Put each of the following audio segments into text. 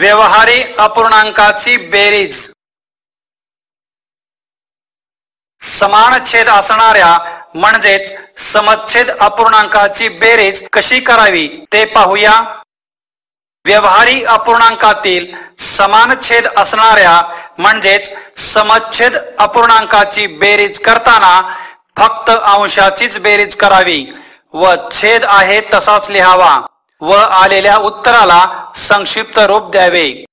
व्यवहारी अपूर्णांकाची बेरीज समान छेद असणाऱ्या म्हणजेच समच्छेद अपूर्णांकाची बेरीज कशी करावी ते पाहूया। व्यवहारी अपूर्णांकातील समान छेद असणाऱ्या म्हणजेच समच्छेद अपूर्णांकाची बेरीज करताना फक्त अंशाचीच बेरीज करावी व छेद आहे तसाच लिहावा व आलेल्या उत्तराला संक्षिप्त रूप द्यावे।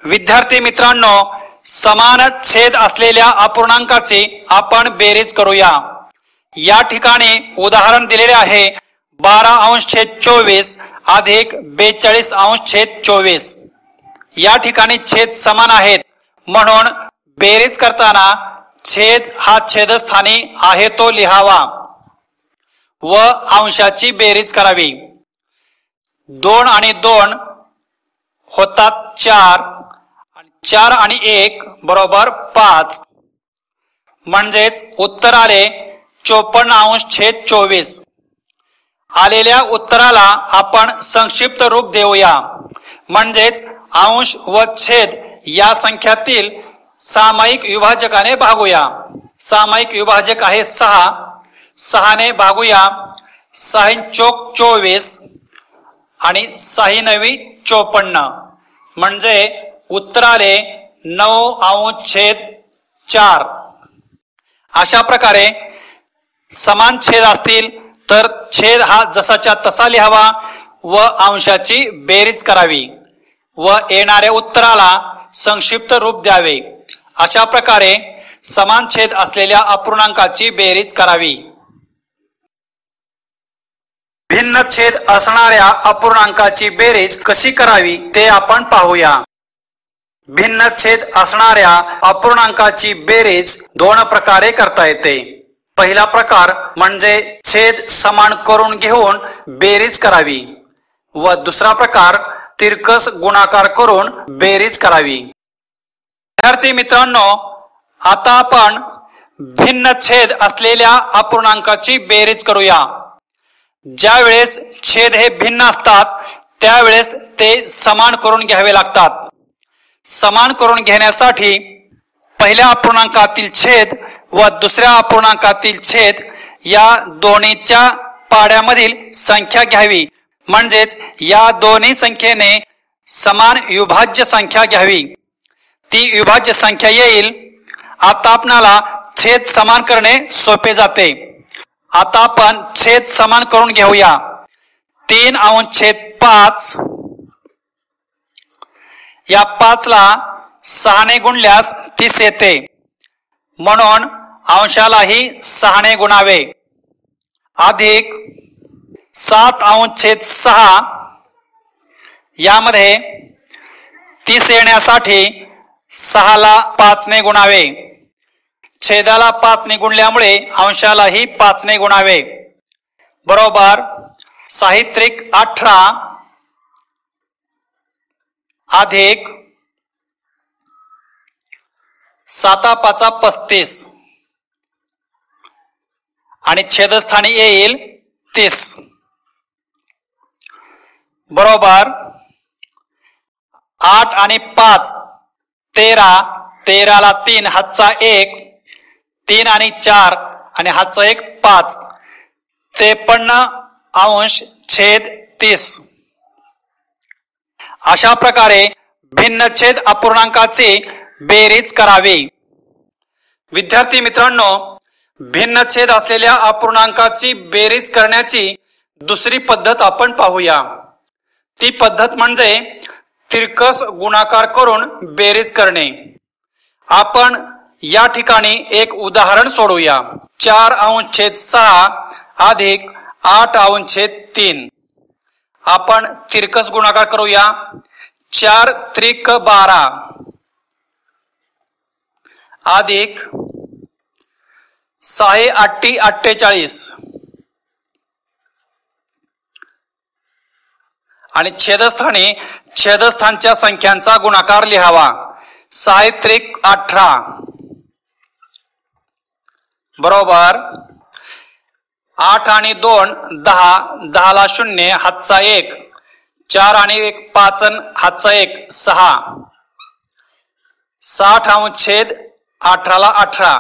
विद्यार्थी मित्रांनो, समान छेद असलेल्या अपूर्णांकाची आपण बेरीज करूया। या ठिकाणी उदाहरण दिलेले आहे 12/24 अधिक 42/24। या ठिकाणी छेद समान आहेत म्हणून बेरीज करताना छेद हा छेदस्थानी आहे तो लिहावा व अंशाची बेरीज करावी। 2 आणि 2 होतात 4 आणि 4 आणि 1 बरोबर 5 म्हणजेच उत्तर आले 54/24। आलेल्या उत्तराला आपण संक्षिप्त रूप देऊया म्हणजेच अंश व छेद या संख्यातील सामायिक विभाजकाने भागूया। सामायिक विभाजक आहे 6, 6 ने भागूया। 6 चौक 24 आणि 6 नवी 54 म्हणजे उत्तर आले 9/4। अशा प्रकारे समान छेद असतील तर छेद हा जसाच्या तसा लिहावा व अंशाची बेरीज करावी व येणाऱ्या उत्तराला संक्षिप्त रूप द्यावे। अशा प्रकारे समान छेद असलेल्या अपूर्णांकाची बेरीज करावी। भिन्न छेद असणाऱ्या अपूर्णांकाची बेरीज कशी करावी ते आपण पाहूया। भिन्न छेद असणाऱ्या अपूर्णांकाची बेरीज 2 प्रकारे करता येते। पहिला प्रकार म्हणजे छेद समान करून घेऊन बेरीज करावी व दुसरा प्रकार तिरकस गुणाकार करून बेरीज करावी। विद्यार्थी मित्रांनो, आता आपण भिन्न छेद असलेल्या अपूर्णांकाची बेरीज करूया। ज्या वेळेस छेद हे भिन्न असतात त्यावेळेस ते समान करून घ्यावे लागतात। समान करून घेण्यासाठी पहिल्या अपूर्णांकातील छेद व दुसऱ्या अपूर्णांकातील छेद या दोन्हीच्या पाड्यामधील संख्या घ्यावी म्हणजेच या दोन्ही संख्येने समान विभाज्य संख्या घ्यावी। ती विभाज्य संख्या येईल। आता आपणाला छेद समान करणे सोपे जाते। आता आपण छेद समान करून घेऊया। 3/5 या 5 ला 6 ने गुणल्यास 30 येते म्हणून अंशालाही 6 ने गुणावे अधिक 7/6 यामध्ये 30 येण्यासाठी 6 ला 5 ने गुणावे। छेदाला 5 ने गुणल्यामुळे अंशालाही 5 ने गुणावे बरोबर 6×18 अधिक 7×5 35 आणि छेदस्थानी येईल 30 बरोबर 8 आणि 5 13, 13 ला 3 हातचा 1, 3 आणि 4 आणि हातचा 1 5 53/30। अशा प्रकारे भिन्न छेद अपूर्णांकाची बेरीज करावी। विद्यार्थी मित्रांनो, भिन्न छेद असलेल्या अपूर्णांकाची बेरीज करण्याची दुसरी पद्धत आपण पाहूया। ती पद्धत म्हणजे तिरकस गुणाकार करून बेरीज करणे। आपण या ठिकाणी एक उदाहरण सोडवूया। 4/6 अधिक 8/3 आपण तिरकस गुणाकार करूया। 4×3=12 अधिक 6×8=48 आणि छेदस्थानच्या संख्यांचा गुणाकार लिहावा। 6×3=18 बरोबर 8 आणि 2 10, 10 ला 0 हातचा 1 4 आणि 1 5 अन हातचा 1 6. 60 अंश छेद 18 ला 18.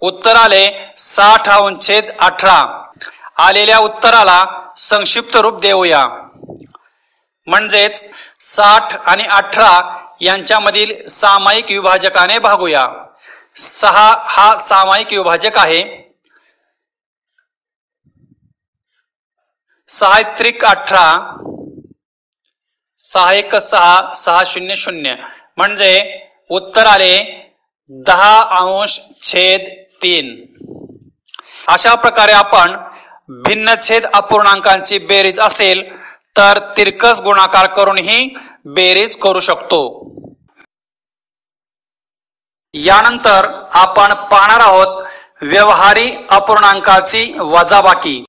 उत्तर आले 60 अंश छेद 18. आलेल्या उत्तराला संक्षिप्त रूप देऊया. म्हणजेच 60 आणि 18 यांच्यामधील सामायिक विभाजकाने भागूया. 6 हा सामायिक विभाजक आहे. 6 त्रिक 18, 6 1 6, 6 0 0. म्हणजे उत्तर आले 10 अंश छेद 3. अशा प्रकारे आपण भिन्नछेद अपूर्णांकांची बेरीज असेल तर तिरकस गुणाकार करूनही बेरीज करू शकतो. यानंतर आपण पाहणार आहोत व्यवहारी अपूर्णांकाची वजाबाकी.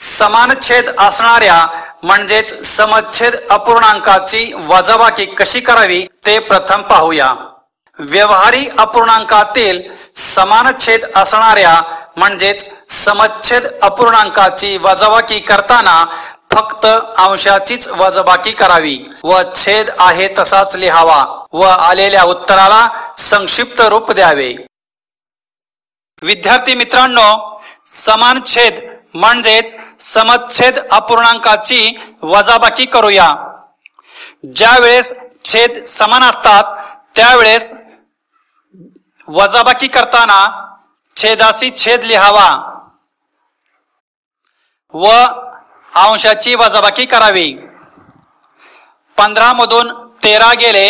समान छेद असणाऱ्या म्हणजेच समछेद अपूर्णांकाची वजाबाकी कशी करावी ते प्रथम पाहूया. व्यवहारी अपूर्णांकातील समान छेद असणाऱ्या म्हणजेच समछेद अपूर्णांकाची वजाबाकी करताना फक्त अंशाचीच वजाबाकी करावी व छेद आहे तसाच लिहावा व आलेल्या उत्तराला संक्षिप्त रूप द्यावे. विद्यार्थी मित्रांनो, समान छेद म्हणजेच समछेद अपूर्णांकाची वजाबाकी करूया. ज्या वेळेस छेद समान असतात त्यावेळेस वजाबाकी करताना छेदाशी छेद लिहावा व अंशाची वजाबाकी करावी. 15 मधून 13 गेले,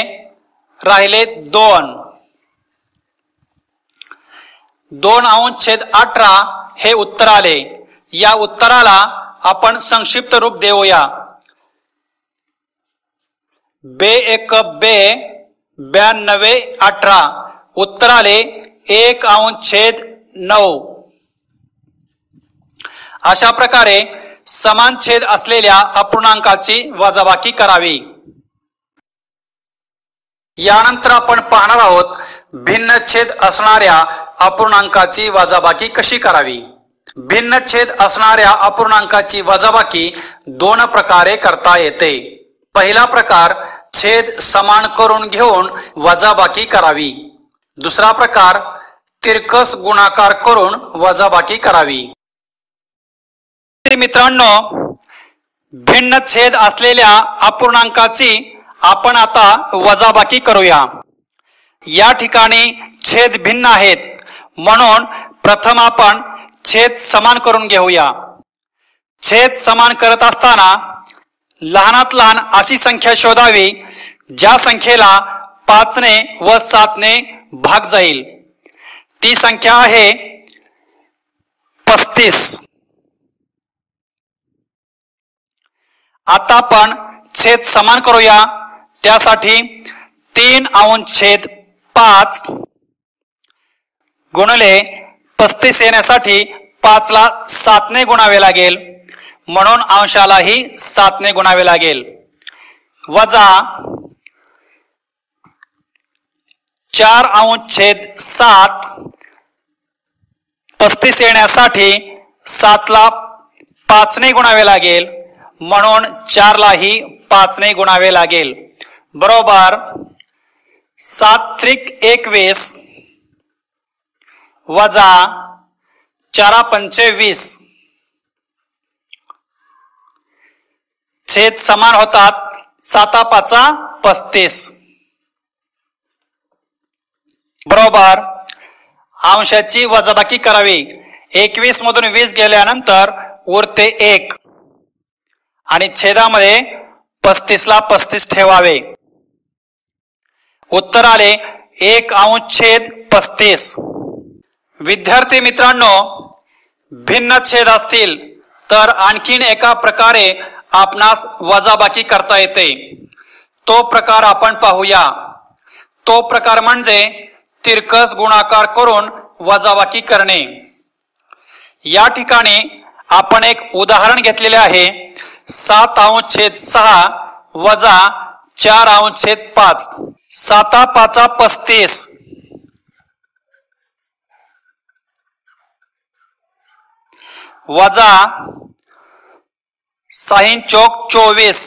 राहिले 2. 2 अंश छेद 18 हे उत्तर आले. या उत्तराला आपण संक्षिप्त रूप देऊया. बे 1 बे 92 18. उत्तर आले 1 अंश छेद 9. अशा प्रकारे समान छेद असलेल्या अपूर्णांकाची वजाबाकी करावी. यानंतर आपण पाहणार आहोत भिन्न छेद असणाऱ्या अपूर्णांकाची वजाबाकी कशी करावी. भिन्न छेद असणाऱ्या अपूर्णांकाची वजाबाकी 2 प्रकारे करता येते. पहिला प्रकार छेद समान करून घेऊन वजाबाकी करावी. दुसरा प्रकार तिरकस गुणाकार करून वजाबाकी करावी. मित्रांनो, भिन्न छेद असलेल्या अपूर्णांकाची आपण आता वजाबाकी करूया. या ठिकाणी छेद भिन्न आहेत म्हणून प्रथम आपण छेद समान करून घेऊया. छेद समान करत असताना लहानात लहान अशी संख्या शोधावी ज्या संख्येला 5 ने व 7 ने भाग जाईल. ती संख्या आहे 35. आता आपण छेद समान करूया. त्यासाठी 3 अंश छेद 5 गुणिले 35 येण्यासाठी 5 ला 7 ने गुणावे लागेल म्हणून अंशालाही 7 ने गुणावे लागेल. वजा 4 अंश छेद 7 35 येण्यासाठी 7 ला 5 ने गुणावे लागेल म्हणून 4 लाही 5 ने गुणावे लागेल. बरोबर 7 त्रिक 21 वजा 4 पंचे 20. छेद समान होतात. 7 5 35. बरोबर अंशाची वजाबाकी करावी. 21 मधून 20 गेल्यानंतर उरते 1 आणि छेदामध्ये 35 ला 35 ठेवावे. उत्तर आले 1 अंश छेद 35. विद्यार्थी मित्रांनो, भिन्न छेद असतील तर आणखीन एका प्रकारे आपणास वजाबाकी करता येते. तो प्रकार आपण पाहूया. तो प्रकार म्हणजे तिरकस गुणाकार करून वजाबाकी करणे. या ठिकाणी आपण एक उदाहरण घेतलेले आहे. 7 अंश छेद 6 वजा 4 अंश छेद 5. 7 5 35. वजा 6 चौक 24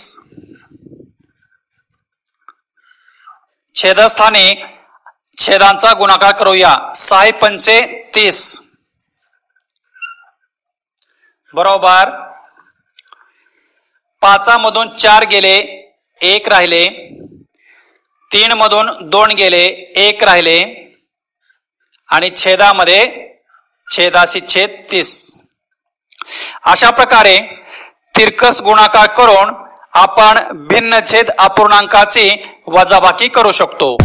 छेदस्थानी छेदांचा गुणाकार करूया 6 पंचे 30 बरोबर 5 मधून 4 गेले 1 राहिले 3 मधून 2 गेले 1 राहिले आणि छेदामध्ये छेदाशी छेद 30. अशा प्रकारे तिरकस गुणाकार करून आपण भिन्न छेद अपूर्णांकाची वजाबाकी करू शकतो.